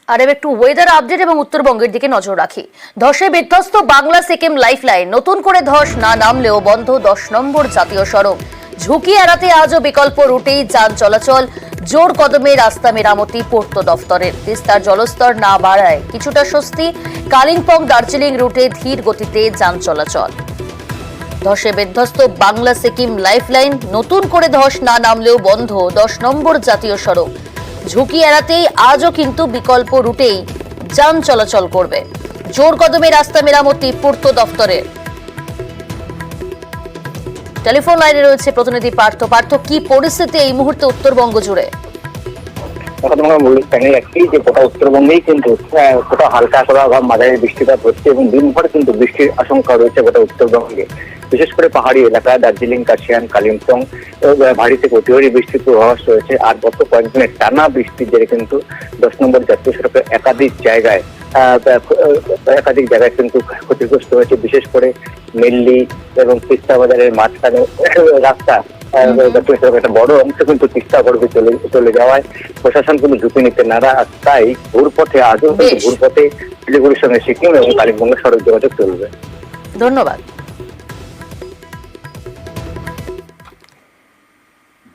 আর এবার একটু weather update এবং উত্তরবঙ্গের দিকে নজর রাখি। ধসে বিধ্বস্ত বাংলা সিকিম লাইফলাইন, নতুন করে ধস না নামলেও বন্ধ 10 নম্বর জাতীয় সড়ক। ঝুঁকি এড়াতে আজও বিকল্প রুটেই যান চলাচল। জোর কদমে রাস্তা মেরামতি পূর্ত দফতরের। তিস্তার জলস্তর না বাড়ায় কিছুটা স্বস্তি। কালিম্পং দার্জিলিং রুটে ধীর গতিতে যান চলাচল। ধসে বিধ্বস্ত বাংলা সিকিম লাইফলাইন, নতুন করে ধস না নামলেও বন্ধ 10 নম্বর জাতীয় সড়ক। ঝুঁকি এড়াতেই আজও কিন্তু বিকল্প রুটেই যান চলাচল করবে। জোর কদমে রাস্তা মেরামতি পূর্ত দফতরের। টেলিফোন লাইনে রয়েছে প্রতিনিধি পার্থ। পার্থ, কি পরিস্থিতি এই মুহূর্তে উত্তরবঙ্গ জুড়ে? গোটা উত্তরবঙ্গেই কিন্তু কোথাও হালকা কোথাও মাঝারি বৃষ্টিপাত হচ্ছে এবং দিনভর কিন্তু বৃষ্টির আশঙ্কা রয়েছে গোটা উত্তরবঙ্গে। বিশেষ করে পাহাড়ি এলাকা দার্জিলিং, কার্শিয়াং, কালিম্পং ভারী থেকে অতি ভারী বৃষ্টির পূর্বাভাস রয়েছে। আর গত কয়েকদিনের টানা বৃষ্টির জেরে কিন্তু 10 নম্বর জাতীয় সড়কের একাধিক জায়গায় কিন্তু ক্ষতিগ্রস্ত হয়েছে। বিশেষ করে মেল্লি এবং তিস্তা বাজারের মাঝখানে রাস্তা জাতীয় সড়কের একটা বড় অংশ কিন্তু তিস্তা গর্ভে চলে যাওয়ায় প্রশাসন কিন্তু ঝুঁকি নিতে নারাজ। তাই ঘুরপথে আজও কিন্তু ঘুরপথে শিলিগুড়ির সঙ্গে সিকিম এবং কালিম্পংয়ের সড়ক যোগাযোগ চলবে। ধন্যবাদ।